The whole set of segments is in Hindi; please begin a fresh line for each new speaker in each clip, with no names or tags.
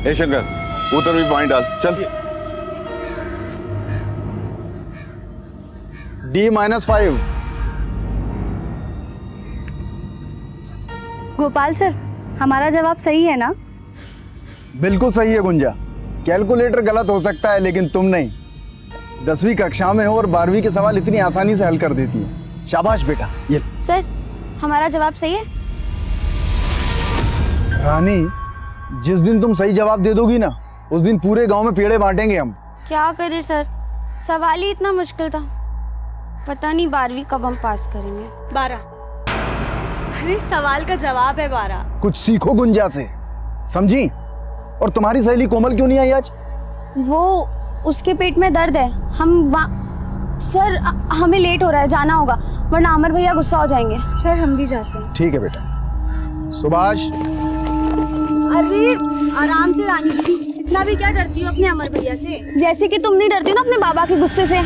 ए शंकर उधर भी पॉइंट डाल चल।
D-5।
गोपाल सर, हमारा जवाब सही है ना?
बिल्कुल सही है गुंजा। कैलकुलेटर गलत हो सकता है लेकिन तुम नहीं। 10वीं कक्षा में हो और 12वीं के सवाल इतनी आसानी से हल कर देती हो। शाबाश बेटा। ये
सर, हमारा जवाब सही है।
रानी, जिस दिन तुम सही जवाब दे दोगी ना, उस दिन पूरे गांव में पेड़े बांटेंगे हम।
क्या करें सर, सवाल ही इतना मुश्किल था। पता नहीं 12वीं कब हम पास करेंगे।
12। अरे सवाल का जवाब है 12।
कुछ सीखो गुंजा से, समझी? और तुम्हारी सहेली कोमल क्यों नहीं आई आज?
वो उसके पेट में दर्द है। सर हमें लेट हो रहा है, जाना होगा वरना अमर भैया गुस्सा हो जाएंगे।
सर हम भी जाते हैं।
ठीक है बेटा। सुभाष।
अरे आराम से रानी दीदी, इतना भी क्या डरती हो अपने अमर भैया से?
जैसे कि तुम नहीं डरती हो ना अपने बाबा के गुस्से से।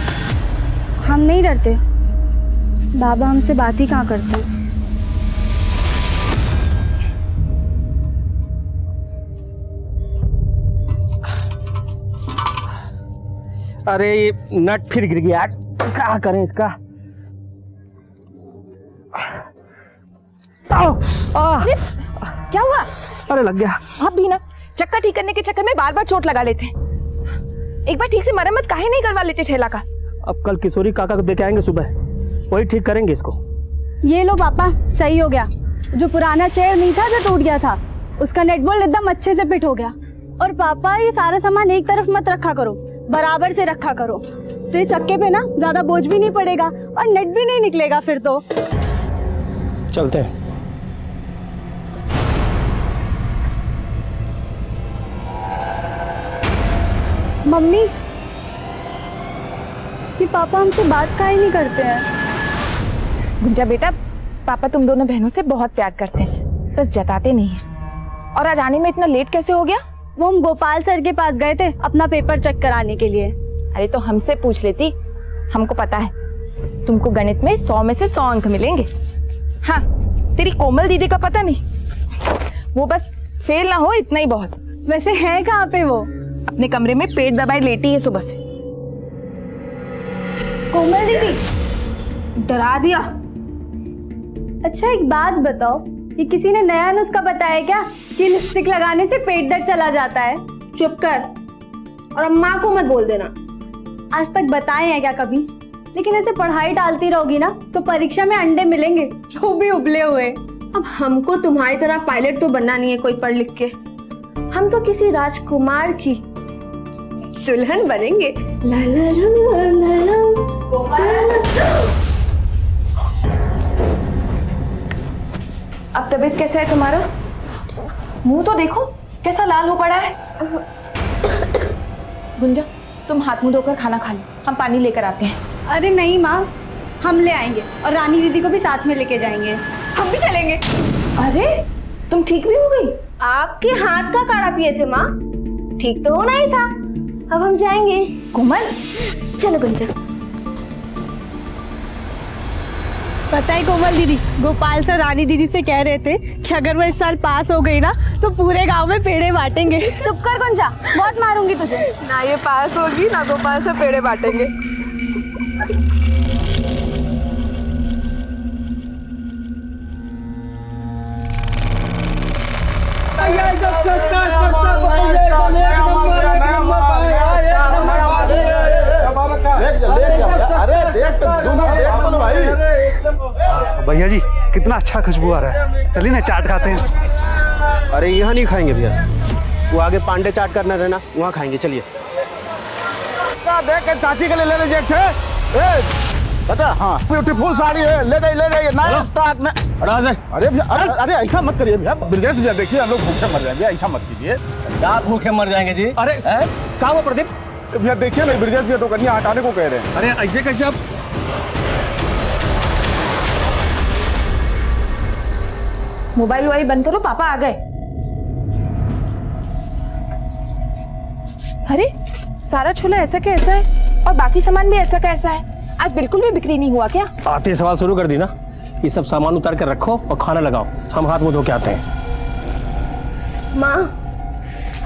हम नहीं डरते, बाबा हमसे बात ही कहाँ करते हैं।
अरे ये नट फिर गिर गया आज, क्या करें इसका।
क्या हुआ?
अरे लग गया।
आप भी ना चक्का ठीक करने के चक्कर में बार बार चोट लगा लेते हैं। एक बार ठीक से मरम्मत काहे नहीं करवा लेते ठेला का?
अब कल किशोरी काका को देके आएंगे सुबह, वही ठीक करेंगे इसको।
ये लो पापा, सही हो गया। जो पुराना चेयर नहीं था जो टूट गया था, उसका नेट बोल्ट एकदम अच्छे से फिट हो गया। और पापा ये सारा सामान एक तरफ मत रखा करो, बराबर से रखा करो, तो ये चक्के पे ना ज्यादा बोझ भी नहीं पड़ेगा और नेट भी नहीं निकलेगा फिर तो।
चलते हैं।
मम्मी, ये पापा हमसे बात काहे नहीं करते हैं?
गुंजा बेटा, पापा तुम दोनों बहनों से बहुत प्यार करते हैं, बस जताते नहीं हैं। और आज आने में इतना लेट कैसे हो गया?
वो हम गोपाल सर के पास गए थे अपना पेपर चेक कराने के लिए।
अरे तो हमसे पूछ लेती, हमको पता है तुमको गणित में 100 में से 100 अंक मिलेंगे। हाँ, तेरी कोमल दीदी का पता नहीं, वो बस फेल ना हो इतना ही बहुत।
वैसे है कहाँ पे वो?
अपने कमरे में पेट दबाए लेटी है सुबह से।
कोमल दीदी,
डरा दिया।
अच्छा एक बात बताओ, ये किसी ने नया नुस्खा बताया क्या कि लिपस्टिक लगाने से पेट दर्द चला जाता है?
चुप कर, और अम्मा को मत बोल देना।
आज तक बताए हैं क्या कभी? लेकिन ऐसे पढ़ाई डालती रहोगी ना तो परीक्षा में अंडे मिलेंगे, जो भी उबले हुए।
अब हमको तुम्हारी तरह पायलट तो बनना नहीं है कोई पढ़ लिख के। हम तो किसी राजकुमार की दुल्हन बनेंगे। ला ला ला ला ला ला।
अब तबीयत कैसा है तुम्हारा? मुंह तो देखो कैसा लाल हो पड़ा है। गुंजा, तुम हाथ मुंह धोकर खाना खा लो, हम पानी लेकर आते हैं।
अरे नहीं माँ, हम ले आएंगे और रानी दीदी को भी साथ में लेके जाएंगे।
हम भी चलेंगे। अरे तुम ठीक भी हो गई?
आपके हाथ का काढ़ा पिए थे माँ, ठीक तो होना ही था। अब हम जाएंगे।
कोमल,
चलो गुंजा।
पता है कोमल दीदी, गोपाल सर रानी दीदी से कह रहे थे कि अगर वो इस साल पास हो गई ना तो पूरे गांव में पेड़े बांटेंगे। चुप कर गुंजा, बहुत मारूंगी तुझे।
ना ये पास होगी ना गोपाल से पेड़े बांटेंगे।
भैया जी कितना अच्छा खुशबू आ रहा है, चलिए ना चाट खाते हैं।
अरे यहाँ नहीं खाएंगे भैया, वो आगे पांडे चाट करना रहना, वहाँ खाएंगे। चलिए।
देख चाची के लिए ले लीजिए बता। हाँ ब्यूटीफुल साड़ी है, ले जाइए नया स्टॉक में। अरे अरे ऐसा मत करिए भैया, ब्रजेश भैया देखिए हम लोग भूखे मर जाएंगे, ऐसा मत कीजिए।
क्या भूखे मर जाएंगे जी? अरे क्या हुआ प्रदीप?
भैया देखिए ना, ब्रजेश भैया तो कन्या हटाने को कह रहे हैं।
अरे ऐसे कैसे? आप
मोबाइल वोबाइल बंद करो, पापा आ गए। अरे सारा छोला ऐसा का ऐसा है और बाकी सामान भी ऐसा का ऐसा है, आज बिल्कुल भी बिक्री नहीं हुआ क्या?
आते सवाल शुरू कर दी ना। ये सब सामान उतार कर रखो और खाना लगाओ, हम हाथ मुंह धो के आते हैं।
माँ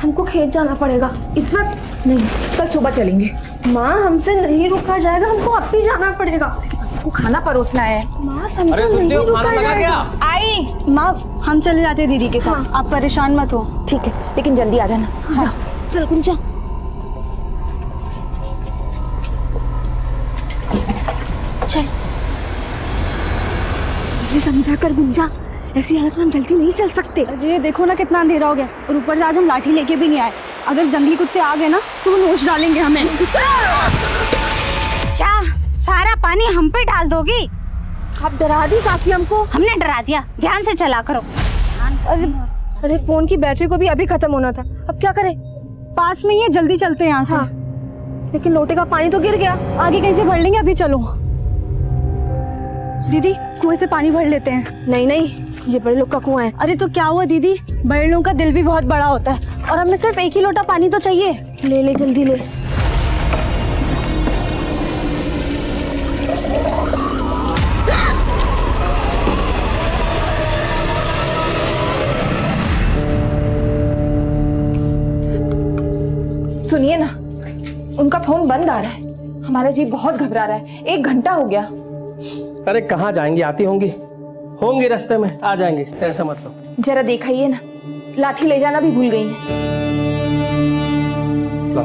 हमको खेत जाना पड़ेगा।
इस वक्त नहीं, कल सुबह चलेंगे।
माँ हमसे नहीं रुका जाएगा, हमको अब भी जाना पड़ेगा।
आपको खाना परोसना है।
माँ समझो नहीं रुका जाएगा।
आई
माँ हम चले जाते हैं दीदी के साथ, आप परेशान मत हो।
ठीक है, लेकिन जल्दी आ जाना।
हाँ चल गुंजा।
चल ये समझा कर गुंजा, ऐसी हालत में हम जल्दी नहीं चल सकते।
अरे देखो ना कितना अंधेरा हो गया, और ऊपर से आज हम लाठी लेके भी नहीं आए। अगर जंगली कुत्ते आ गए ना तो वो नोच डालेंगे हमें।
क्या सारा पानी हम पे डाल दोगी?
आप डरा दी काफी हमको।
हमने डरा दिया, ध्यान से चला करो।
अरे फोन की बैटरी को भी अभी खत्म होना था, अब क्या करें?
पास में ही है, जल्दी चलते हैं यहाँ से।
हाँ लेकिन लोटे का पानी तो गिर गया।
आगे कहीं से भर लेंगे, अभी चलो। दीदी कुएं से पानी भर लेते हैं।
नहीं नहीं, ये बड़े लोग का कुआं है।
अरे तो क्या हुआ दीदी, बड़े लोगों का दिल भी बहुत बड़ा होता है, और हमें सिर्फ एक ही लोटा पानी तो चाहिए।
ले ले जल्दी ले।
सुनिए ना, उनका फोन बंद आ रहा है। हमारा जी बहुत घबरा रहा है, 1 घंटा हो गया।
अरे कहाँ जाएंगी, आती होंगी रास्ते में, आ जाएंगे, टेंशन मत लो।
जरा दिखाइए ना, लाठी ले जाना भी भूल गई हैं।
लो।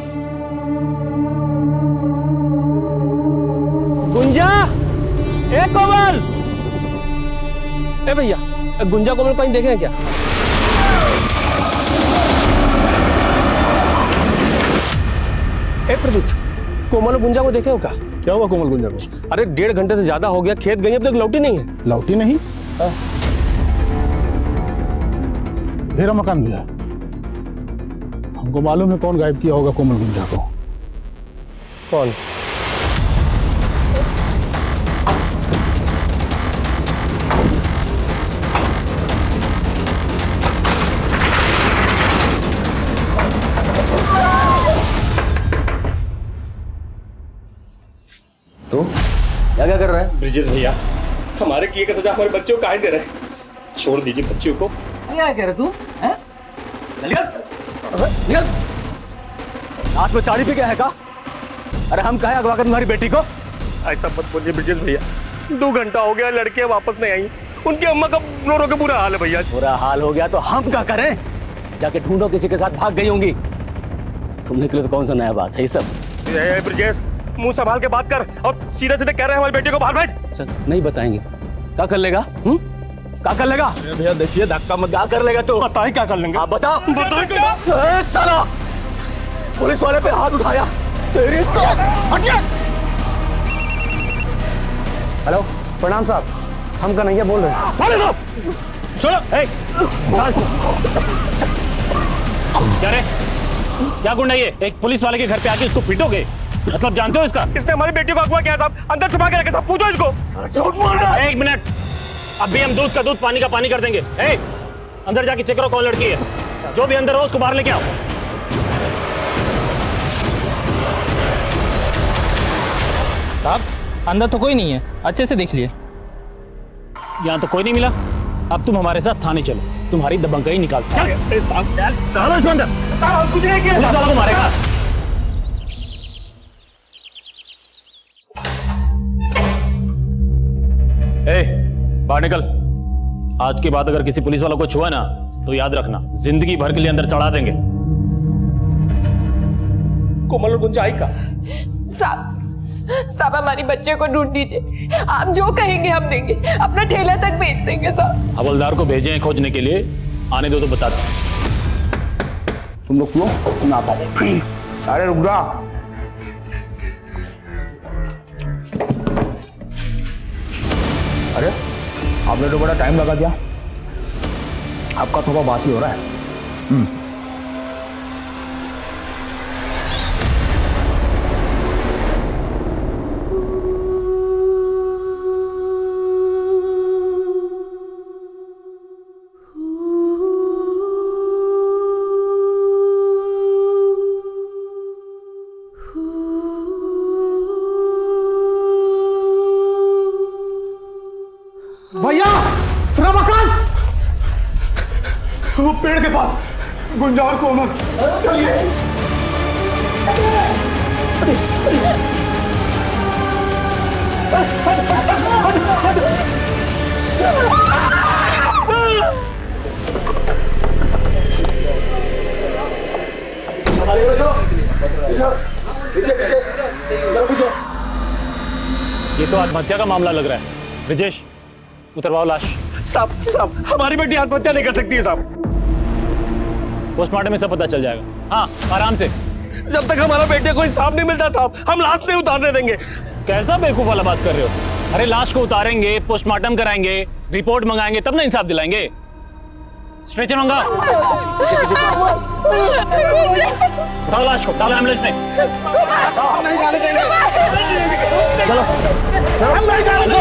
गुंजा, ए कोमल, ए भैया, गुंजा कोमल कहीं देखे हैं क्या? ए प्रदीप, कोमल और गुंजा को देखे हो क्या?
क्या हुआ कोमल गुंजा को?
अरे 1.5 घंटे से ज्यादा हो गया, खेत गई, अब तक लौटी नहीं है।
लौटी नहीं? मेरा मकान भी है। हमको मालूम है कौन गायब किया होगा कोमल गुंजा को।
कौन?
तो क्या कर रहा है
ब्रिजेश भैया? हमारे किए का सजा हमारे बच्चों को काहे दे रहे हैं? छोड़ दीजिए बच्चियों को।
क्या कह रहे तू? निकल! हाथ में ताड़ी पे क्या है का? अरे हम कहे अगवा कर तुम्हारी बेटी को?
ऐसा मत बोलिए ब्रिजेश भैया, 2 घंटा हो गया, लड़कियां वापस नहीं आई। उनकी अम्मा का रो रो के बुरा हाल है भैया।
बुरा हाल हो गया तो हम क्या करें? जाके ढूंढो, किसी के साथ भाग गई होंगी। तुम निकले तो कौन सा नया बात है ये सब?
ब्रिजेश, मुंह संभाल के बात कर, और सीधे सीधे कह रहे हैं हमारी बेटी को बाहर भेज।
चल, नहीं बताएंगे। क्या कर लेगा? क्या कर लेगा?
भैया देखिए, धक्का मत।
क्या कर लेगा तू?
पता ही क्या कर लेंगे।
आप बता।
बताइए।
साला पुलिस वाले पे हाथ उठाया, तेरी तो हटिए।
हेलो, प्रणाम साहब, हम कन्हैया बोल रहे हैं।
सुनो, क्या रे, क्या गुंडा ये? एक पुलिस वाले के घर पे आके उसको पीटोगे? मतलब जानते हो इसका? इसने हमारी बेटी को अगवा किया साहब, अंदर छुपा के रखे साहब, पूछो इसको।
झूठ बोल रहा है।
1 मिनट, अभी हम दूध का दूध, पानी का पानी कर देंगे। अंदर जाके चेक करो कौन लड़की है। जो भी अंदर हो उसको बाहर लेके आओ।
साहब अंदर तो कोई नहीं है, अच्छे से देख लिए।
यहाँ तो कोई नहीं मिला। अब तुम हमारे साथ थाने चलो, तुम्हारी दबंगई निकाल। कुछ नहीं किया, मारेगा। बाहर निकल। आज के बाद अगर किसी पुलिस वालों को छुआ ना तो याद रखना, जिंदगी भर के लिए अंदर चढ़ा देंगे। कोमल और गुंजा आई का?
साहब हमारी बच्चे को ढूंढ दीजिए, आप जो कहेंगे हम देंगे, अपना ठेला तक भेज देंगे साहब।
हवलदार को भेजे हैं खोजने के लिए, आने दो तो बता दो।
तुम लोग क्यों ना पाओ? अरे रुक जा। अरे आपने तो बड़ा टाइम लगा दिया, आपका थोड़ा बासी हो रहा है।
भैया, रमाकांत, वो पेड़ के पास
गुंजा और कोमल, चलिए।
ये तो आत्महत्या का मामला लग रहा है। ब्रिजेश, उतरवाओ लाश।
साहब हमारी बेटी आत्महत्या नहीं कर सकती है साहब।
पोस्टमार्टम में सब पता चल जाएगा। हाँ, आराम से।
जब तक हमारा बेटे को इंसाफ नहीं मिलता साहब, हम लाश नहीं उतारने देंगे।
कैसा बेवकूफ वाला बात कर रहे हो? अरे लाश को उतारेंगे, पोस्टमार्टम कराएंगे, रिपोर्ट मंगाएंगे, तब ना इंसाफ दिलाएंगे। स्ट्रेचर मंगा। उठाओ लाश को, डालो एम्बुलेंस में।
नहीं जाने देंगे।
चलो।
हम नहीं जाने देंगे।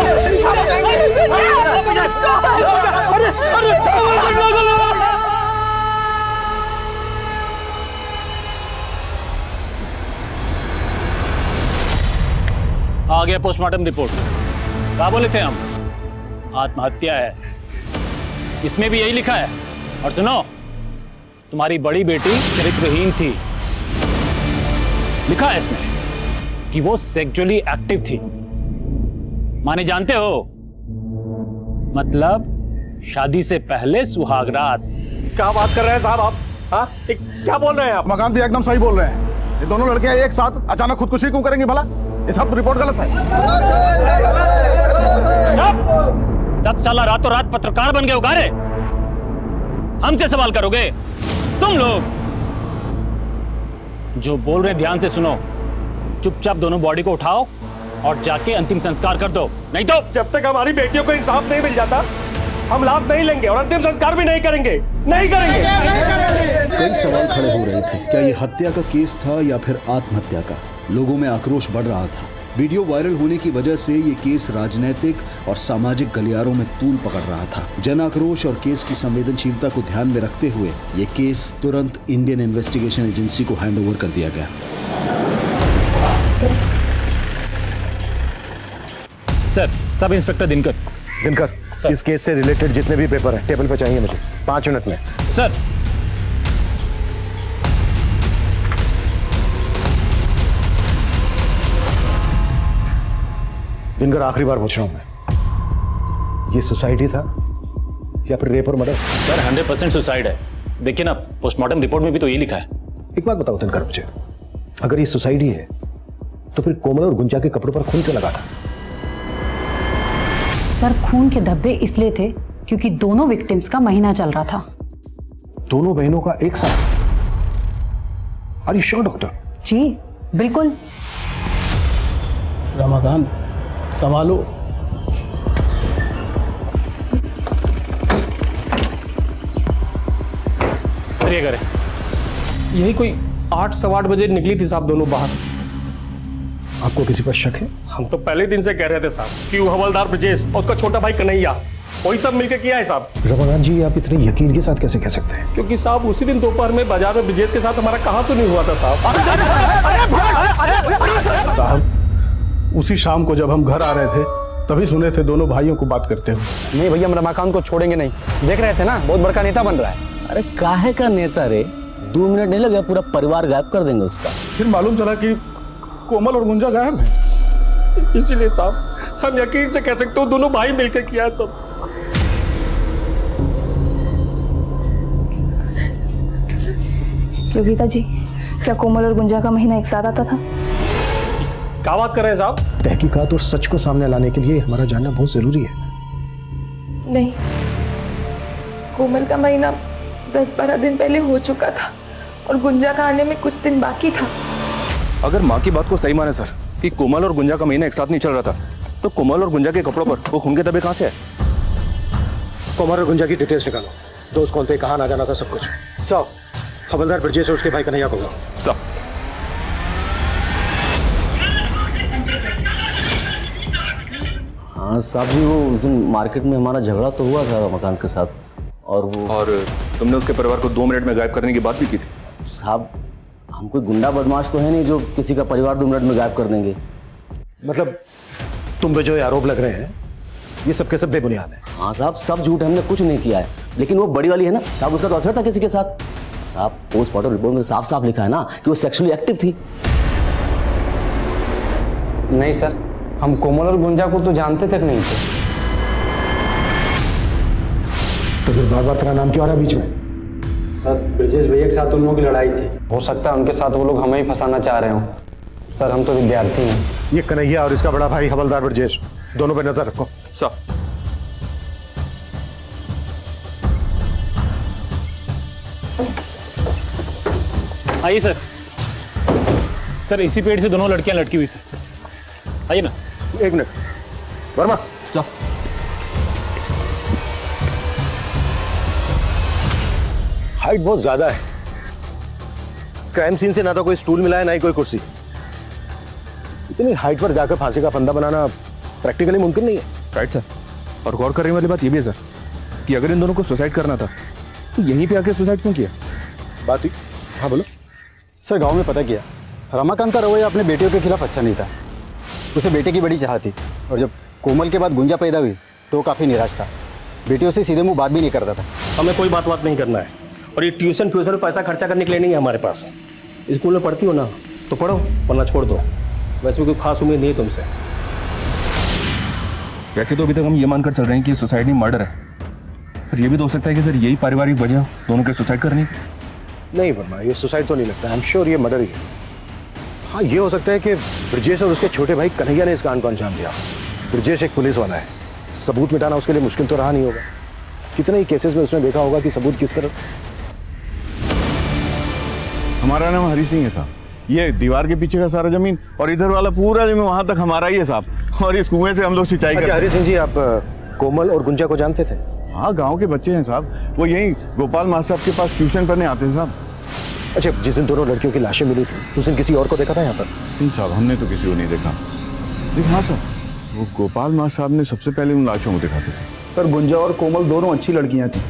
आ गया पोस्टमार्टम रिपोर्ट। क्या बोले थे हम? आत्महत्या है। इसमें भी यही लिखा है। और सुनो, तुम्हारी बड़ी बेटी चरित्रहीन थी। लिखा है इसमें कि वो सेक्सुअली एक्टिव थी। माने जानते हो, मतलब शादी से पहले सुहागरात।
क्या बात कर रहे हैं साहब आप? हाँ, क्या बोल रहे हैं आप?
मकान भी एकदम सही बोल रहे हैं। ये दोनों लड़के एक साथ अचानक खुदकुशी क्यों करेंगी भला? ये सब रिपोर्ट गलत है।
सब साला रातों रात पत्रकार बन गए उगारे। हमसे सवाल करोगे? तुम लोग जो बोल रहे हैं ध्यान से सुनो। चुपचाप दोनों बॉडी को उठाओ और जाके अंतिम संस्कार कर दो, नहीं तो
जब तक हमारी बेटियों को इंसाफ नहीं मिल जाता, हम लाश नहीं लेंगे और अंतिम संस्कार भी नहीं करेंगे। नहीं करेंगे।
कई सवाल खड़े हो रहे थे। क्या ये हत्या का केस था या फिर आत्महत्या का? लोगों में आक्रोश बढ़ रहा था। वीडियो वायरल होने की वजह से ये केस राजनीतिक और सामाजिक गलियारों में तूल पकड़ रहा था। जन आक्रोश और केस की संवेदनशीलता को ध्यान में रखते हुए ये केस तुरंत इंडियन इन्वेस्टिगेशन एजेंसी को हैंडओवर कर दिया गया।
सर, सब इंस्पेक्टर
दिनकर, इस केस से रिलेटेड जितने भी पेपर हैं टेबल पे चाहिए मुझे 5 मिनट में।
सर।
दिनकर, आखिरी बार पूछ रहा हूं मैं, ये सुसाइड था या फिर रेप और मर्डर?
सर 100% सुसाइड है। देखिए ना, पोस्टमार्टम रिपोर्ट में भी तो ये लिखा है।
एक बात बताओ दिनकर मुझे, अगर ये सुसाइड ही है तो फिर कोमल और गुंजा के कपड़ों पर खून क्यों लगा था?
सर, खून के धब्बे इसलिए थे क्योंकि दोनों विक्टिम्स का महीना चल रहा था।
दोनों बहनों का एक साथ? Are you sure doctor?
जी बिल्कुल।
रमाकांत, संभालो।
सर ये करे।
यही कोई 8 सवा 8 बजे निकली थी साहब दोनों बाहर।
आपको किसी पर शक है?
हम तो पहले दिन से कह रहे थे साहब कि वो हवलदार ब्रिजेश और उसका छोटा भाई कन्हैया, वही सब मिलकर किया है साहब।
रमाकांत जी, आप इतने यकीन के साथ कैसे कह सकते हैं?
क्योंकि साहब उसी दिन दोपहर में बाजार में ब्रिजेश के साथ हमारा कहाँ तो नहीं हुआ था साहब।
साहब, उसी शाम को जब हम घर आ रहे थे तभी सुने थे दोनों भाइयों को बात करते हुए।
नहीं भैया, हम रमाकांत को छोड़ेंगे नहीं। देख रहे थे ना, बहुत बड़का नेता बन रहा है। अरे काहे का नेता रे? 2 मिनट नहीं लगे, पूरा परिवार गायब कर देंगे उसका।
फिर मालूम चला कि कोमल और गुंजा गायब है।
इसीलिए साहब हम यकीन से कह सकते हो दोनों भाई मिलकर किया सब।
योगिता जी, क्या कोमल और गुंजा का महीना एक साथ आता था?
क्या बात कर रहे हैं साहब?
तहकीकात और सच को सामने लाने के लिए हमारा जानना बहुत जरूरी है।
नहीं, कोमल का महीना 10-12 दिन पहले हो चुका था और गुंजा का आने में कुछ दिन बाकी था।
अगर माँ की बात को सही माने सर कि कोमल और गुंजा का महीना एक साथ नहीं चल रहा था, तो कोमल और गुंजा के कपड़ों पर वो खून के धब्बे कहाँ से है?
कोमल और गुंजा की डिटेल्स निकालो। दोस्त कौन थे, कहाँ ना जाना था, सब कुछ। सब हवलदार ब्रजेश और उसके भाई कन्हैया को सब।
हाँ साहब जी, वो उस दिन मार्केट में हमारा झगड़ा तो हुआ था रमाकांत के साथ, और वो
तुमने उसके परिवार को 2 मिनट में गायब करने की बात भी की थी।
साहब, हम कोई गुंडा बदमाश तो है नहीं जो किसी का परिवार 2 मिनट में गायब कर देंगे।
मतलब तुम पे जो आरोप लग रहे हैं ये सब के सब बेबुनियाद है?
हाँ साहब, सब झूठ है, हमने कुछ नहीं किया है। लेकिन वो बड़ी वाली है ना साहब, उसका तो अफेयर था किसी के साथ। साहब पोस्टमार्टम रिपोर्ट में साफ साफ लिखा है ना कि वो सेक्सुअली एक्टिव थी।
नहीं सर, हम कोमल और गुंजा को तो जानते तक नहीं थे।
तो फिर बार बार तेरा नाम क्यों आ रहा है बीच में?
सर ब्रजेश भैया के साथ उन लोगों की लड़ाई थी, हो सकता है उनके साथ वो लोग हमें ही फंसाना चाह रहे हो। सर हम तो विद्यार्थी हैं।
ये कन्हैया और इसका बड़ा भाई हवलदार ब्रजेश, दोनों पे नजर रखो।
सर
आइए सर। सर इसी पेड़ से दोनों लड़कियां लटकी हुई थी, आइए ना।
एक मिनट वर्मा, हाइट बहुत ज्यादा है। क्राइम सीन से ना तो कोई स्टूल मिला है ना ही कोई कुर्सी। इतनी हाइट पर जाकर फांसी का फंदा बनाना प्रैक्टिकली मुमकिन नहीं है।
Right sir. और गौर करने वाली बात यह भी है सर कि अगर इन दोनों को सुसाइड करना था तो यहीं पे आके सुसाइड क्यों किया?
बात ही। हाँ बोलो।
सर गांव में पता किया, रमाकांत का रवैया अपने बेटियों के खिलाफ अच्छा नहीं था। उसे बेटे की बड़ी चाह थी और जब कोमल के बाद गुंजा पैदा हुई तो वो काफ़ी निराश था। बेटियों से सीधे मुंह बात भी नहीं करता था।
हमें कोई बात नहीं करना है और ये ट्यूशन में पैसा खर्चा करने के लिए नहीं है हमारे पास। स्कूल में पढ़ती हो ना तो पढ़ो, वरना छोड़ दो। वैसे भी कोई खास उम्मीद नहीं है तुमसे।
वैसे तो अभी तक हम ये मानकर चल रहे हैं कि सुसाइड नहीं मर्डर है, फिर ये भी तो हो सकता है कि सर यही पारिवारिक वजह दोनों के सुसाइड करने की।
नहीं वर्मा, ये सुसाइड तो नहीं लगता। आई एम श्योर ये मर्डर ही है। हाँ ये हो सकता है कि ब्रजेश और उसके छोटे भाई कन्हैया ने इस कांड को अंजाम दिया। ब्रजेश एक पुलिस वाला है, सबूत मिटाना उसके लिए मुश्किल तो रहा नहीं होगा। कितने ही केसेस में उसने देखा होगा कि सबूत किस तरह।
हमारा नाम हरी सिंह है साहब। ये दीवार के पीछे का सारा जमीन और इधर वाला पूरा जमीन वहां तक हमारा ही है साहब। और इस कुएं से हम लोग सिंचाई करते हैं।
हरी सिंह जी, आप कोमल और गुंजा को जानते थे?
हाँ, गांव के बच्चे हैं साहब। वो यहीं गोपाल मास्टर साहब के पास ट्यूशन पढ़ने आते हैं साहब।
अच्छा, जिस दिन दोनों लड़कियों की लाशें मिली थी उस दिन किसी और को देखा था यहाँ पर?
नहीं साहब, हमने तो किसी को नहीं देखा। लेकिन हाँ साहब, वो गोपाल मास्टर साहब ने सबसे पहले उन लाशों को देखा था।
सर गुंजा और कोमल दोनों अच्छी लड़कियां थी।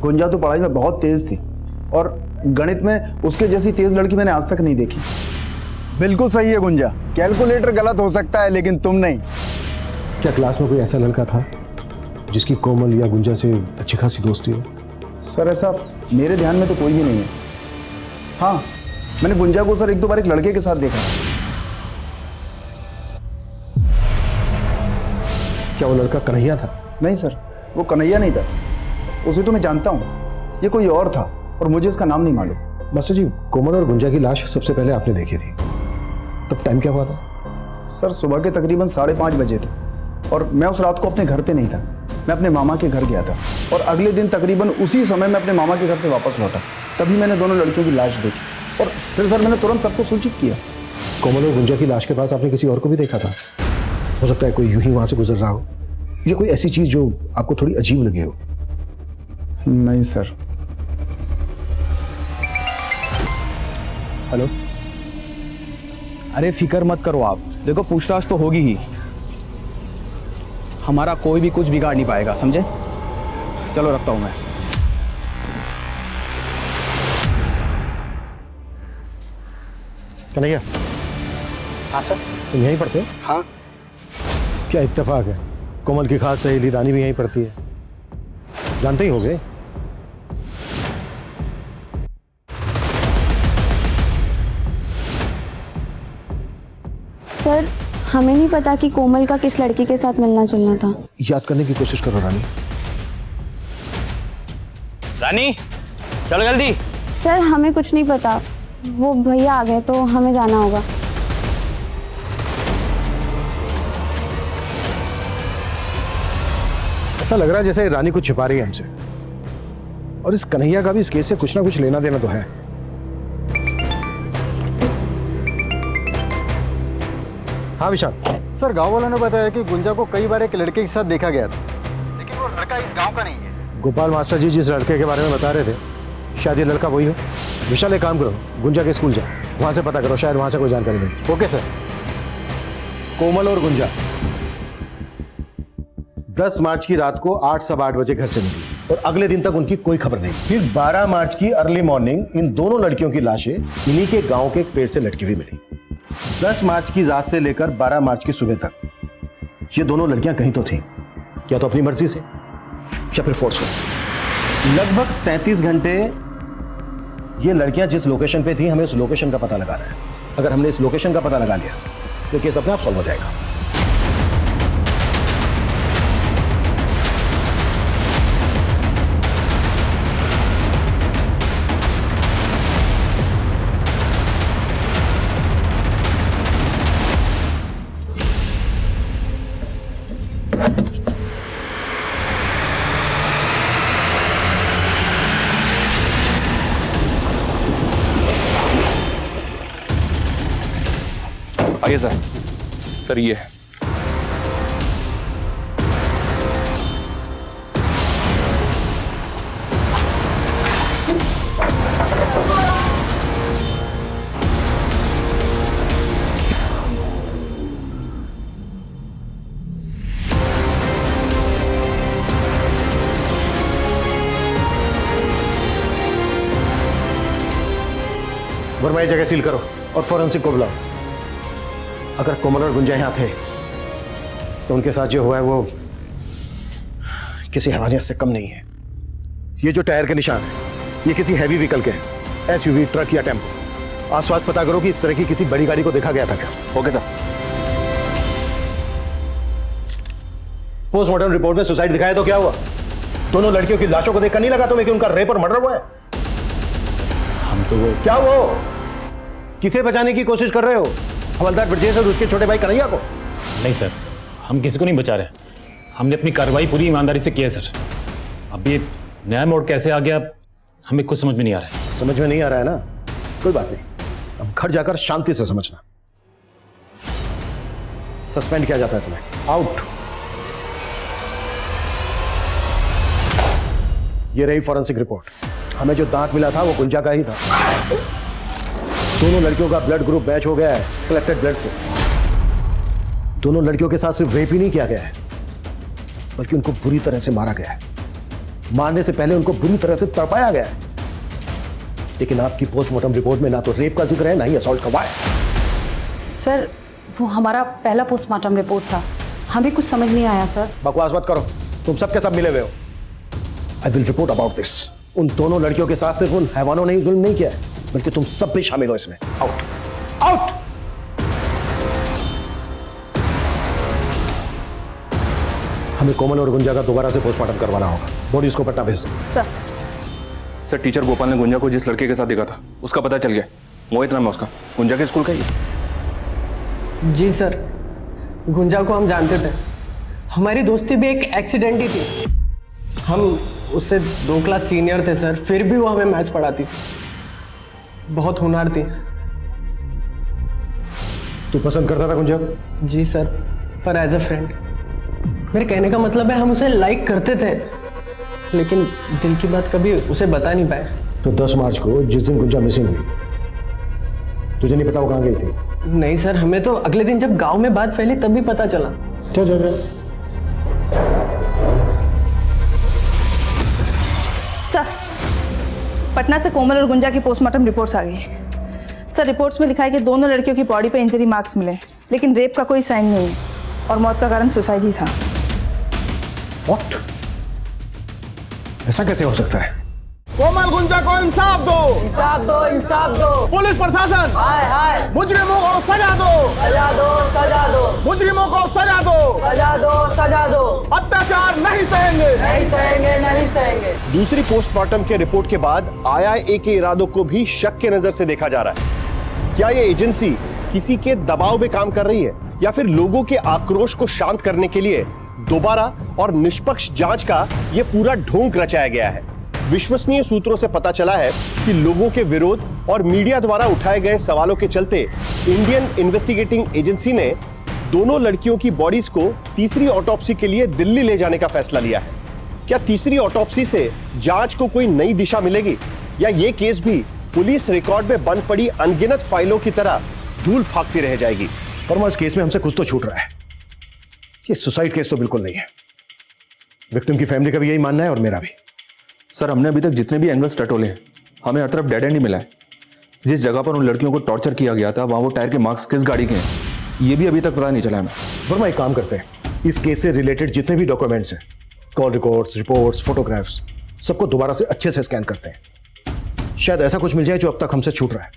गुंजा तो पढ़ाई में बहुत तेज थी और गणित में उसके जैसी तेज लड़की मैंने आज तक नहीं देखी।
बिल्कुल सही है गुंजा, कैलकुलेटर गलत हो सकता है लेकिन तुम नहीं।
क्या क्लास में कोई ऐसा लड़का था जिसकी कोमल या गुंजा से अच्छी खासी दोस्ती हो?
सर ऐसा मेरे ध्यान में तो कोई भी नहीं है। हाँ, मैंने गुंजा को सर एक दो बार एक लड़के के साथ देखा।
क्या वो लड़का कन्हैया था?
नहीं सर, वो कन्हैया नहीं था। उसे तो मैं जानता हूँ, ये कोई और था और मुझे इसका नाम नहीं मालूम।
मास्टर जी, कोमल और गुंजा की लाश सबसे पहले आपने देखी थी, तब टाइम क्या हुआ था?
सर सुबह के तकरीबन 5:30 बजे थे और मैं उस रात को अपने घर पे नहीं था। मैं अपने मामा के घर गया था और अगले दिन तकरीबन उसी समय मैं अपने मामा के घर से वापस लौटा। तभी मैंने दोनों लड़कियों की लाश देखी और फिर सर मैंने तुरंत सबको सूचित किया।
कोमल और गुंजा की लाश के पास आपने किसी और को भी देखा था? हो सकता है कोई यूं ही वहां से गुजर रहा हो या कोई ऐसी चीज जो आपको थोड़ी अजीब लगी हो।
नहीं सर।
हेलो। अरे फिक्र मत करो आप, देखो पूछताछ तो होगी ही, हमारा कोई भी कुछ बिगाड़ नहीं पाएगा, समझे? चलो रखता हूं मैं।
कन्हैया।
हाँ सर।
तुम यहीं पढ़ते हो?
हाँ।
क्या इत्तेफाक है, कोमल की खास सहेली रानी भी यहीं पढ़ती है। जानते ही होगे।
सर हमें नहीं पता कि कोमल का किस लड़की के साथ मिलना जुलना था।
याद करने की कोशिश करो रानी।
रानी चलो जल्दी।
सर हमें कुछ नहीं पता, वो भैया आ गए तो हमें जाना होगा।
ऐसा लग रहा है जैसे रानी कुछ छिपा रही है हमसे, और इस कन्हैया का भी इस केस से कुछ ना कुछ लेना देना तो है। हाँ विशाल।
सर गांव वालों ने बताया कि गुंजा को कई बार एक लड़के के साथ देखा गया था, लेकिन वो लड़का इस गांव का नहीं है।
गोपाल मास्टर जी जिस लड़के के बारे में बता रहे थे, शायद ये लड़का वही हो। विशाल एक काम करो, गुंजा के स्कूल जाओ, वहां से पता करो, शायद वहां से कोई जानकारी मिले।
Okay sir.
कोमल और गुंजा 10 मार्च की रात को 8 सवा 8 बजे घर से निकली और अगले दिन तक उनकी कोई खबर नहीं। फिर 12 मार्च की अर्ली मॉर्निंग इन दोनों लड़कियों की लाशें इन्हीं के गांव के एक पेड़ से लटकी हुई मिली। 10 मार्च की रात से लेकर 12 मार्च की सुबह तक ये दोनों लड़कियां कहीं तो थीं, या तो अपनी मर्जी से या फिर फोर्स से। लगभग 33 घंटे ये लड़कियां जिस लोकेशन पे थी, हमें उस लोकेशन का पता लगाना है। अगर हमने इस लोकेशन का पता लगा लिया तो केस अपने आप सॉल्व हो जाएगा।
आइए सर। सर ये है।
वर्मा ये जगह सील करो और फॉरेंसिक को बुलाओ। अगर कोमल और गुंजा यहाँ थे तो उनके साथ जो हुआ है वो किसी हैवानियत से कम नहीं है। ये जो टायर के निशान है ये किसी हैवी व्हीकल के हैं, एसयूवी, ट्रक या टेम्पो। आसपास पता करो कि इस तरह की किसी बड़ी गाड़ी को देखा गया था क्या। Okay sir. पोस्टमार्टम रिपोर्ट में सुसाइड दिखाया तो क्या हुआ? दोनों लड़कियों की लाशों को देखकर नहीं लगा तुम्हें कि उनका रेप और मर्डर हुआ है?
हम तो वो
क्या वो किसे बचाने की कोशिश कर रहे हो? हवलदार ब्रजेश और उसके छोटे भाई कन्हैया को?
नहीं सर, हम किसी को नहीं बचा रहे। हमने अपनी कार्रवाई पूरी ईमानदारी से की है सर। अब ये नया मोड़ कैसे आ गया हमें कुछ समझ में नहीं आ रहा है।
समझ में नहीं आ रहा है ना? कोई बात नहीं, अब घर जाकर शांति से समझना। सस्पेंड किया जाता है तुम्हें। आउट। ये रही फॉरेंसिक रिपोर्ट। हमें जो दांत मिला था वो गुंजा का ही था। दोनों लड़कियों का ब्लड ग्रुप मैच हो गया है कलेक्टेड ब्लड से। दोनों लड़कियों के साथ सिर्फ रेप ही नहीं किया गया है बल्कि उनको बुरी तरह से मारा गया है। मारने से पहले उनको बुरी तरह से तड़पाया गया है। लेकिन आपकी पोस्टमार्टम रिपोर्ट में ना तो रेप का जिक्र है ना ही असॉल्ट का वार।
सर वो हमारा पहला पोस्टमार्टम रिपोर्ट था, हमें कुछ समझ नहीं आया सर।
बकवास मत करो, तुम सबके सब मिले हुए हो। I will report about this. उन दोनों लड़कियों के साथ सिर्फ उन हैवानों ने ही जुल्म नहीं किया है बल्कि तुम सब भी शामिल हो इसमें। Out out. हमें कोमल और गुंजा का दोबारा से पोस्टमार्टम करवाना होगा। बॉडीज को पटना भेज दो।
सर
सर टीचर गोपाल ने गुंजा को जिस लड़के के साथ देखा था उसका पता चल गया। मोहित नाम है उसका, गुंजा के स्कूल का ही।
जी सर, गुंजा को हम जानते थे। हमारी दोस्ती भी एक एक्सीडेंट ही थी। हम उससे 2 क्लास सीनियर थे सर, फिर भी वो हमें मैच पढ़ाती थी। बहुत होनहार थी।
तू पसंद करता था गुंजा?
जी सर, पर एज अ फ्रेंड। मेरे कहने का मतलब है हम उसे लाइक करते थे लेकिन दिल की बात कभी उसे बता नहीं पाए।
तो 10 मार्च को जिस दिन गुंजा मिसिंग हुई तुझे नहीं पता वो कहाँ गई थी?
नहीं सर, हमें तो अगले दिन जब गांव में बात फैली तब भी पता चला।
क्या जगह?
सर पटना से कोमल और गुंजा की पोस्टमार्टम रिपोर्ट्स आ गई। सर रिपोर्ट्स में लिखा है कि दोनों लड़कियों की बॉडी पे इंजरी मार्क्स मिले लेकिन रेप का कोई साइन नहीं है और मौत का कारण सुसाइड ही था।
What? ऐसा कैसे हो सकता है?
कोमल गुंजा को इंसाफ दो,
इंसाफ दो, इंसाफ दो।
पुलिस प्रशासन
हाय हाय,
मुजरिमों को सजा दो,
सजा दो, सजा दो।
मुजरिमों को सजा दो,
सजा दो, सजा दो।
अत्याचार नहीं सहेंगे,
नहीं सहेंगे, नहीं सहेंगे।
दूसरी पोस्टमार्टम के रिपोर्ट के बाद IIA के इरादों को भी शक के नजर से देखा जा रहा है। क्या ये एजेंसी किसी के दबाव में काम कर रही है या फिर लोगों के आक्रोश को शांत करने के लिए दोबारा और निष्पक्ष जांच का ये पूरा ढोंग रचाया गया है? विश्वसनीय सूत्रों से पता चला है कि लोगों के विरोध और मीडिया द्वारा उठाए गए सवालों के चलते इंडियन इन्वेस्टिगेटिंग एजेंसी ने दोनों लड़कियों की बॉडीज को तीसरी ऑटोप्सी के लिए दिल्ली ले जाने का फैसला लिया है। क्या तीसरी ऑटोप्सी से जांच को कोई नई दिशा मिलेगी या ये केस भी पुलिस रिकॉर्ड में बंद पड़ी अनगिनत फाइलों की तरह धूल फाकती रह जाएगी? फर्मा, इस केस में हमसे कुछ तो छूट रहा है। ये सुसाइड केस तो बिल्कुल नहीं है। विक्टिम की फैमिली का भी यही मानना है और मेरा भी।
सर हमने अभी तक जितने भी एंगल्स टटोले हैं हमें हर तरफ डेड एंड ही मिला है। जिस जगह पर उन लड़कियों को टॉर्चर किया गया था वहां वो टायर के मार्क्स किस गाड़ी के हैं ये भी अभी तक पता नहीं चला हमें। वर्मा एक काम करते हैं, इस केस से रिलेटेड जितने भी डॉक्यूमेंट्स हैं, कॉल रिकॉर्ड्स, रिपोर्ट्स, फोटोग्राफ्स, सबको दोबारा से अच्छे से स्कैन करते हैं।
शायद ऐसा कुछ मिल जाए जो अब तक हमसे छूट रहा है।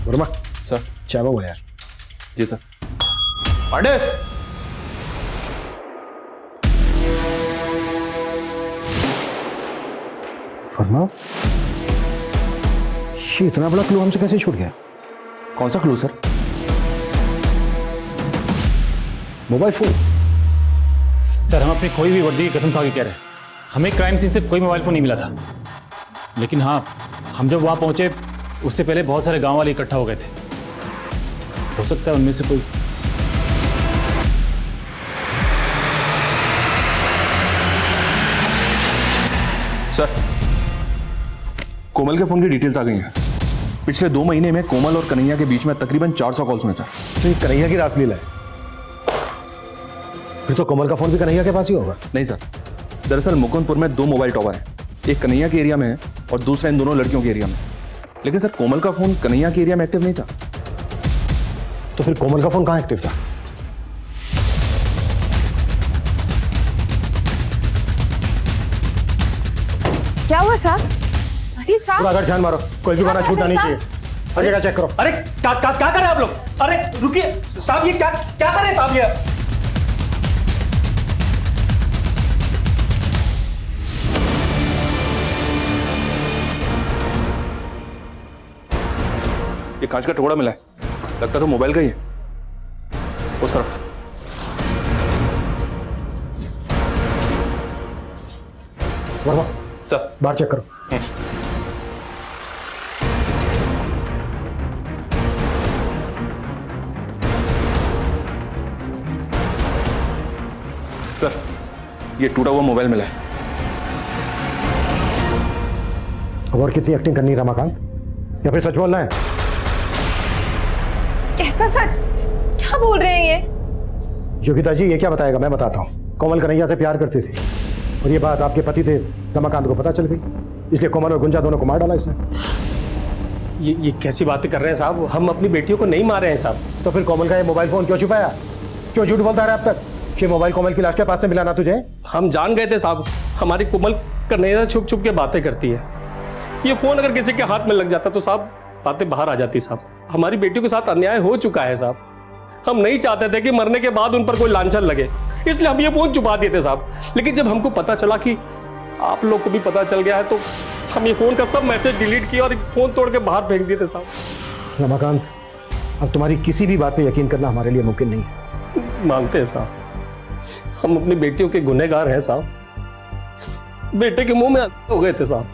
वर्मा
सर,
चावा हुआ यार।
जी सर।
पांडे,
वर्मा, ये इतना बड़ा क्लू हमसे कैसे छूट गया?
कौन सा clue sir?
Mobile phone.
Sir, हम अपनी खोई हुई वर्दी की कसम खा के कह रहे हैं, हमें क्राइम सीन से कोई मोबाइल फोन नहीं मिला था। लेकिन हाँ, हम जब वहां पहुंचे उससे पहले बहुत सारे गांव वाले इकट्ठा हो गए थे। हो सकता है उनमें से कोई।
सर, कोमल के फोन की डिटेल्स आ गई हैं। पिछले 2 महीने में कोमल और कन्हैया के बीच में तकरीबन 400 कॉल्स हुए सर।
तो ये कन्हैया की रासलीला है। फिर तो कोमल का फोन भी कन्हैया के पास ही होगा।
नहीं सर, दरअसल मुकुंदपुर में 2 मोबाइल टावर हैं, एक कन्हैया के एरिया में है और दूसरा इन दोनों लड़कियों के एरिया में। लेकिन सर, कोमल का फोन कन्हैया के एरिया में एक्टिव नहीं था।
तो फिर कोमल का फोन कहाँ एक्टिव था?
क्या हुआ साहब? अरे साहब,
अगर ध्यान मारो, कोई भी बना छूटना नहीं चाहिए। हर जगह चेक करो।
अरे क्या कर रहे हैं आप लोग? अरे रुकिए साहब, ये क्या कर रहे हैं साहब?
ये कांच का टुकड़ा मिला है, लगता तो मोबाइल का ही है। उस तरफ।
वर्मा
सर,
बाहर चेक करो।
सर, ये टूटा हुआ मोबाइल मिला है।
अब और कितनी एक्टिंग करनी है रमाकांत, या फिर सच बोलना है?
कैसा सच? क्या बोल रहे हैं ये?
योगिता जी, ये क्या बताएगा? मैं बताता हूँ। कोमल कन्हैया से प्यार करती थी और ये बात आपके पति थे रमाकांत को पता चल गई, इसलिए कोमल और गुंजा दोनों को मार डाला इसने।
ये कैसी बातें कर रहे हैं साहब? हम अपनी बेटियों को नहीं मारे हैं साहब।
तो फिर कोमल का ये मोबाइल फोन क्यों छुपाया? क्यों झूठ बोलता रहा अब तक कि मोबाइल कोमल की लाश के पास से मिला ना तुझे?
हम जान गए थे साहब, हमारी कोमल कन्हैया छुप छुप के बातें करती है। ये फोन अगर किसी के हाथ में लग जाता तो साहब बातें बाहर आ जाती साहब। हमारी बेटियों के साथ अन्याय हो चुका है साहब। हम नहीं चाहते थे कि मरने के बाद उन पर कोई लांछन लगे, इसलिए हम ये फोन छुपा दिए थे साहब। लेकिन जब हमको पता चला कि आप लोग को भी पता चल गया है तो हम ये फोन का सब मैसेज डिलीट किया और फोन तोड़ के बाहर फेंक दिए थे साहब।
रमाकांत, अब तुम्हारी किसी भी बात पे यकीन करना हमारे लिए मुमकिन नहीं है।
मानते हैं साहब, हम अपनी बेटियों के गुनहगार हैं साहब। बेटे के मुंह में हो गए थे साहब,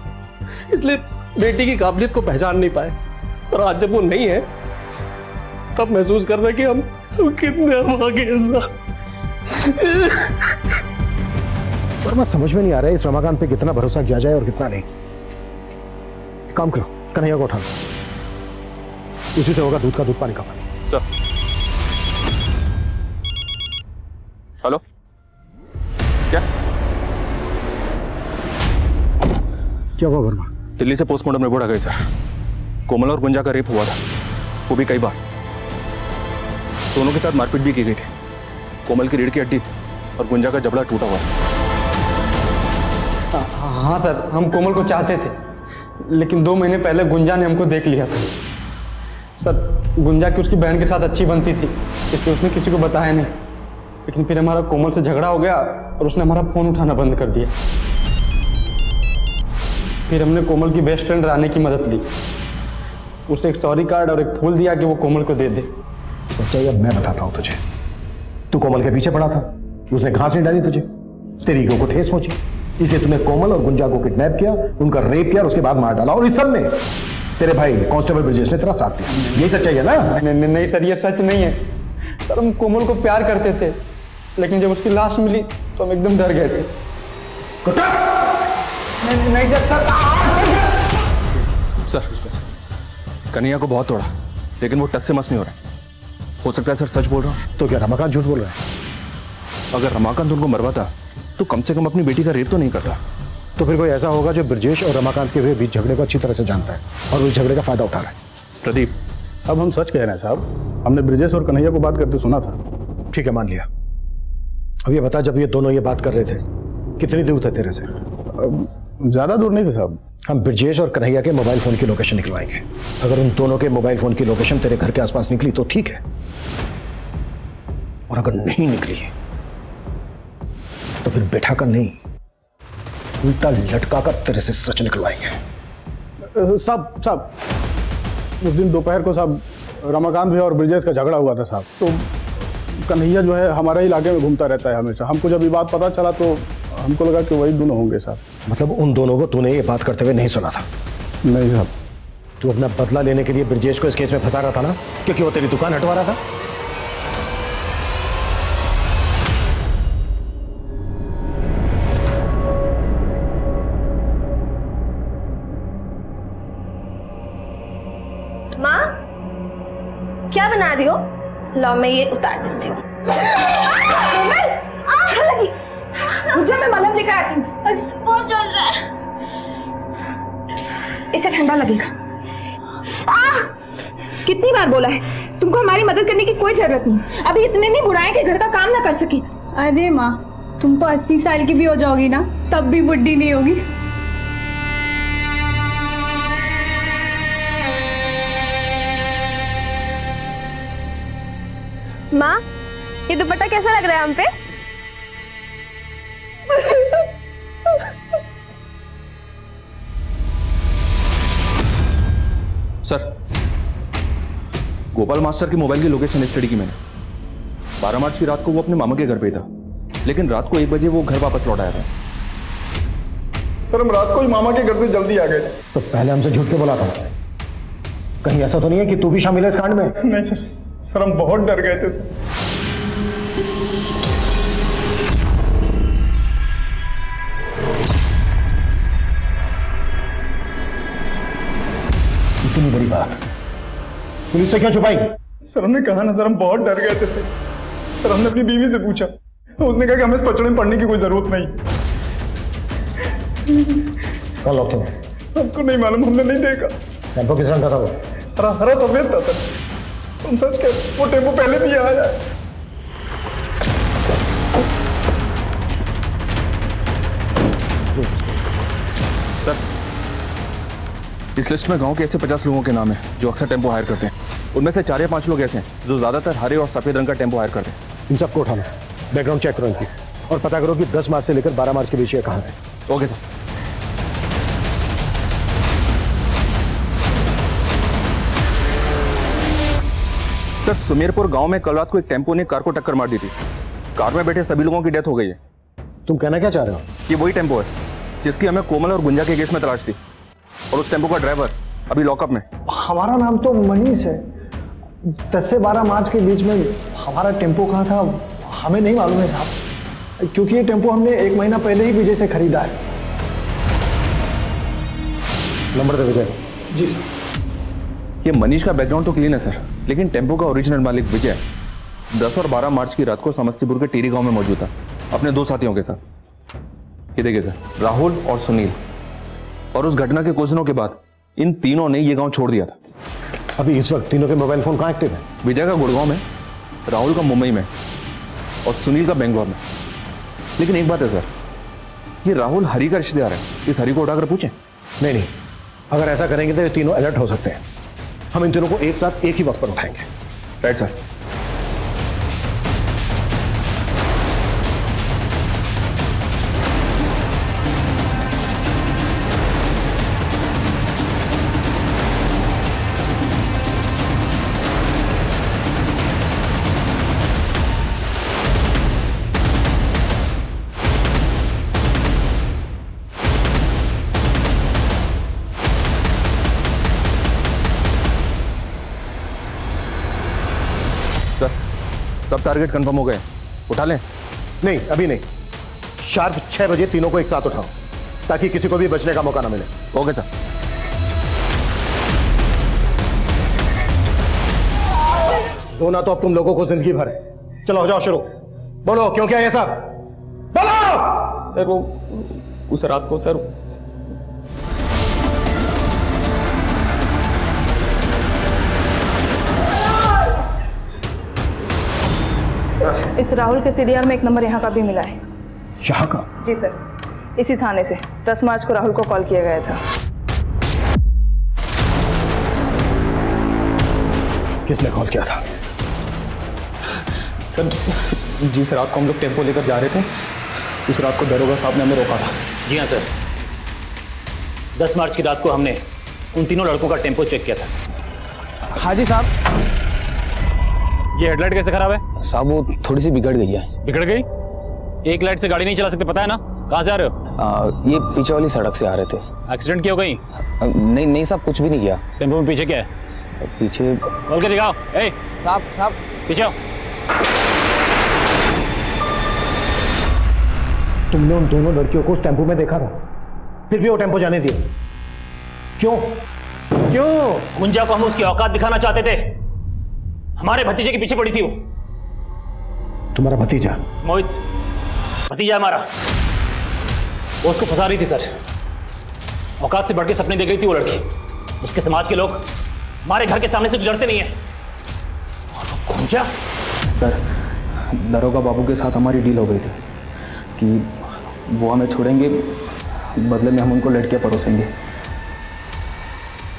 इसलिए बेटी की काबिलियत को पहचान नहीं पाए। और आज जब वो नहीं है तब महसूस कर रहे कि हम कितने आगे हैं साहब।
पर मैं समझ में नहीं आ रहा है इस रमाकांत पे कितना भरोसा किया जाए और कितना नहीं। एक काम करो, कन्हैया को उठा लो, उसी से होगा दूध का दूध पानी का पानी।
सर। हेलो,
क्या हुआ वर्मा?
दिल्ली से पोस्टमार्टम रिपोर्ट आ गई सर। कोमल और गुंजा का रेप हुआ था, वो भी कई बार। दोनों के साथ मारपीट भी की गई थी। कोमल की रीढ़ की हड्डी और गुंजा का जबड़ा टूटा हुआ था।
हाँ सर, हम कोमल को चाहते थे, लेकिन 2 महीने पहले गुंजा ने हमको देख लिया था। सर, गुंजा की उसकी बहन के साथ अच्छी बनती थी, इसलिए उसने किसी को बताया नहीं। लेकिन फिर हमारा कोमल से झगड़ा हो गया और उसने हमारा फ़ोन उठाना बंद कर दिया। फिर हमने कोमल की बेस्ट फ्रेंड रानी की मदद ली, उसे एक सॉरी कार्ड और एक फूल दिया कि वो कोमल को दे दे।
सच्चाई अब मैं बताता हूँ तुझे। तू कोमल के पीछे पड़ा था, उसने घास नहीं डाली तुझे, तेरी ईगो को ठेस पहुंची, इसलिए तूने कोमल और गुंजा को किडनैप किया, उनका रेप किया और उसके बाद मार डाला। और इस सब में तेरे भाई कांस्टेबल ब्रजेश ने तेरा साथ दिया। यही सच्चाई है ना?
नहीं सर, ये सच नहीं है सर। हम कोमल को प्यार करते थे, लेकिन जब उसकी लाश मिली तो हम एकदम डर गए थे। नहीं
सर, कन्हैया को बहुत तोड़ा, लेकिन वो टस से मस नहीं हो रहा। हो सकता है सर सच बोल रहा हूँ।
तो क्या रमाकांत झूठ बोल रहा है?
अगर रमाकांत उनको मरवाता तो कम से कम अपनी बेटी का रेप तो नहीं करता।
तो फिर कोई ऐसा होगा जो ब्रजेश और रमाकांत के बीच झगड़े को अच्छी तरह से जानता है और उस झगड़े का फायदा उठा रहा है।
प्रदीप
साहब, हम सच कह रहे हैं साहब, हमने ब्रजेश और कन्हैया को बात करते सुना था।
ठीक है, मान लिया, अब ये बता, जब ये दोनों ये बात कर रहे थे कितनी दूर थे तेरे से?
ज़्यादा दूर नहीं थे साहब।
हम ब्रजेश और कन्हैया के मोबाइल फ़ोन की लोकेशन निकलवाएंगे। अगर उन दोनों के मोबाइल फ़ोन की लोकेशन तेरे घर के आसपास निकली तो ठीक है, और अगर नहीं निकली तो फिर बैठा कर नहीं, उल्टा लटका कर तेरे से सच निकलवाएंगे।
साहब उस दिन दोपहर को साहब रमाकांत भैया और ब्रजेश का झगड़ा हुआ था साहब। तो कन्हैया जो है हमारे इलाके में घूमता रहता है हमेशा। हमको जब ये बात पता चला तो हमको लगा कि वही दोनों होंगे साहब।
मतलब उन दोनों को तूने ये बात करते हुए नहीं सुना था?
नहीं साहब।
तू अपना बदला लेने के लिए ब्रजेश को इस केस में फंसा रहा था ना, क्योंकि वो तेरी दुकान हटवा रहा था।
माँ क्या बना रही हो? लो मैं ये उतार देती हूँ।
मुझे मैं मलहम लेकर आती हूँ।
बहुत जल रहा है।
इसे ठंडा लगेगा। कितनी बार बोला है तुमको हमारी मदद करने की कोई जरूरत नहीं। अभी इतने नहीं बुढ़ाए कि घर का काम ना कर सके।
अरे माँ, तुम तो 80 साल की भी हो जाओगी ना, तब भी बुढ़ी नहीं होगी।
माँ ये दुपट्टा कैसा लग रहा है हम पे?
सर, गोपाल मास्टर की मोबाइल की लोकेशन स्टडी की मैंने। 12 मार्च की रात को वो अपने मामा के घर पे था, लेकिन रात को 1 बजे वो घर वापस लौट आया था।
सर हम रात को ही मामा के घर से जल्दी आ गए।
तो पहले हमसे झूठ के बोला था? कहीं ऐसा तो नहीं है कि तू भी शामिल है इस कांड में?
नहीं सर हम बहुत डर गए थे सर।
इतनी बड़ी बात पुलिस से क्यों छुपाई?
सर हमने कहा ना सर, हम बहुत डर गए थे सर। सर हमने अपनी बीवी से पूछा, उसने कहा कि हमें इस पचड़े में पढ़ने की कोई जरूरत नहीं।
कल लॉक क्यों?
हमको नहीं मालूम, हमने नहीं देखा।
टेम्पो किस रंग का था वो?
हरा सफेद था सर। तुम सच कह, वो टेम्पो पहले भी आया है।
सर, इस लिस्ट में गांव के ऐसे 50 लोगों के नाम हैं जो अक्सर टेम्पो हायर करते हैं। उनमें से 4 या 5 लोग ऐसे हैं जो ज्यादातर हरे और सफेद रंग का टेम्पो हायर करते हैं।
इन सबको उठाना, बैकग्राउंड चेक करो इनकी, और पता करो कि 10 मार्च से लेकर 12 मार्च के बीच ये कहाँ है।
Okay sir. सर, सुमेरपुर गांव में कल रात को एक टेम्पो ने कार को टक्कर मार दी थी। कार में बैठे सभी लोगों की डेथ हो गई है।
तुम कहना क्या चाह रहे हो?
ये वही टेम्पो है जिसकी हमें कोमल और गुंजा के केस में तलाश थी, और उस टेम्पो का ड्राइवर अभी लॉकअप में।
हमारा नाम तो मनीष है। 10 से 12 मार्च के बीच में हमारा टेम्पो कहाँ था हमें नहीं मालूम है साहब, क्योंकि ये टेम्पो हमने 1 महीना पहले ही विजय से खरीदा है।
नंबर दे विजय।
जी सर।
ये मनीष का बैकग्राउंड तो क्लीन है सर, लेकिन टेम्पो का ओरिजिनल मालिक विजय 10 और 12 मार्च की रात को समस्तीपुर के टीरी गांव में मौजूद था अपने 2 साथियों के साथ। ये देखिए सर, राहुल और सुनील। और उस घटना के कुछ दिनों के बाद इन तीनों ने ये गांव छोड़ दिया था।
अभी इस वक्त तीनों के मोबाइल फोन कहाँ एक्टिव है?
विजय का गुड़गांव में, राहुल का मुंबई में और सुनील का बेंगलोर में। लेकिन एक बात है सर, ये राहुल हरी का रिश्तेदार है। इस हरी को उठाकर पूछें।
नहीं, अगर ऐसा करेंगे तो ये तीनों अलर्ट हो सकते हैं। हम इन तीनों को एक साथ एक ही वक्त पर उठाएंगे।
Right sir. सब टारगेट कंफर्म हो गए, उठा लें?
नहीं, अभी नहीं। शार्प 6 बजे तीनों को एक साथ उठाओ ताकि किसी को भी बचने का मौका ना मिले।
Okay sir.
रोना तो अब तुम लोगों को जिंदगी भर है। चलो हो जाओ, शुरू। बोलो क्यों, क्या ये सब? बोलो।
सर वो उस रात को सर
इस राहुल के सीडीआर में एक नंबर यहाँ का भी मिला है।
यहाँ का?
जी सर, इसी थाने से 10 मार्च को राहुल को कॉल किया गया था।
किसने कॉल किया था?
सर जी सर, रात को हम लोग टेम्पो लेकर जा रहे थे, उस रात को दरोगा साहब ने हमें रोका था।
जी हाँ सर, 10 मार्च की रात को हमने उन तीनों लड़कों का टेम्पो चेक किया था।
हाँ जी साहब।
ये हेडलाइट कैसे खराब है?
साहब वो थोड़ी सी बिगड़ गई है।
बिगड़ गई? एक लाइट से गाड़ी नहीं चला सकते, पता है ना? कहाँ से आ रहे हो?
ये पीछे वाली सड़क से आ रहे थे।
एक्सीडेंट क्यों हो गई?
नहीं नहीं साहब, कुछ भी नहीं किया।
टेम्पो में पीछे क्या है?
पीछे
बोल के दिखाओ। ए
साहब
पीछे आओ।
तुमने उन दोनों लड़कियों को उस टेम्पो में देखा था, फिर भी वो टेम्पो जाने दिया क्यों?
गुंजा को हम उसकी औकात दिखाना चाहते थे। हमारे भतीजे के पीछे पड़ी थी वो।
तुम्हारा भतीजा?
मोहित भतीजा हमारा, वो उसको फंसा रही थी सर। औकात से बढ़ के सपने देख रही थी वो लड़की। उसके समाज के लोग हमारे घर के सामने से गुजरते नहीं है। गुंजा?
सर, दरोगा बाबू के साथ हमारी डील हो गई थी कि वो हमें छोड़ेंगे, बदले में हम उनको लड़कियां परोसेंगे।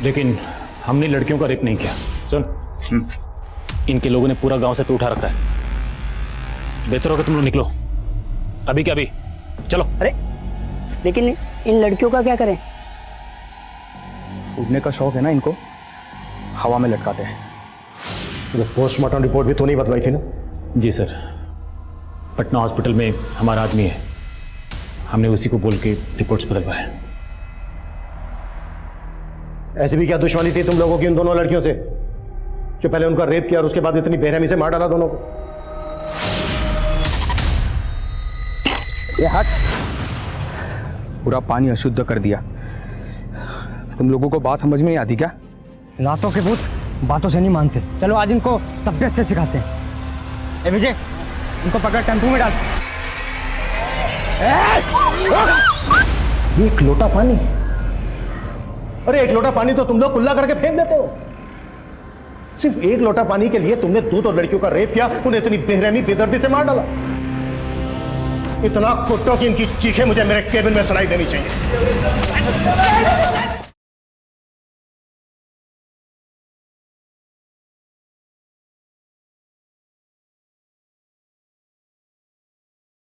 लेकिन हमने लड़कियों का रेप नहीं किया। सुन, इनके लोगों ने पूरा गांव से उठा रखा है। बेहतर होगा तुम लोग निकलो अभी क्या अभी, चलो।
अरे लेकिन इन लड़कियों का क्या करें?
उड़ने का शौक है ना इनको, हवा में लटकाते हैं।
तो पोस्टमार्टम रिपोर्ट भी तो नहीं बदलाई थी ना?
जी सर, पटना हॉस्पिटल में हमारा आदमी है, हमने उसी को बोल के रिपोर्ट्स बदलवाए।
ऐसी भी क्या दुश्मनी थी तुम लोगों की उन दोनों लड़कियों से, जो पहले उनका रेप किया और उसके बाद इतनी बेरहमी से मार डाला दोनों को?
ये हट, पूरा पानी अशुद्ध कर दिया। तुम लोगों को बात समझ में नहीं आती क्या?
लातों के भूत बातों से नहीं मानते। चलो आज इनको तबियत से सिखाते हैं। ए विजय, इनको पकड़ टेम्पो में डाल।
एक लोटा पानी? अरे एक लोटा पानी तो तुम लोग कुल्ला करके फेंक देते हो। सिर्फ एक लोटा पानी के लिए तुमने दो लड़कियों का रेप किया, उन्हें इतनी बेरहमी बेदर्दी से मार डाला। इतना कुत्तों की इनकी चीखें मुझे मेरे केबिन में सुनाई देनी चाहिए।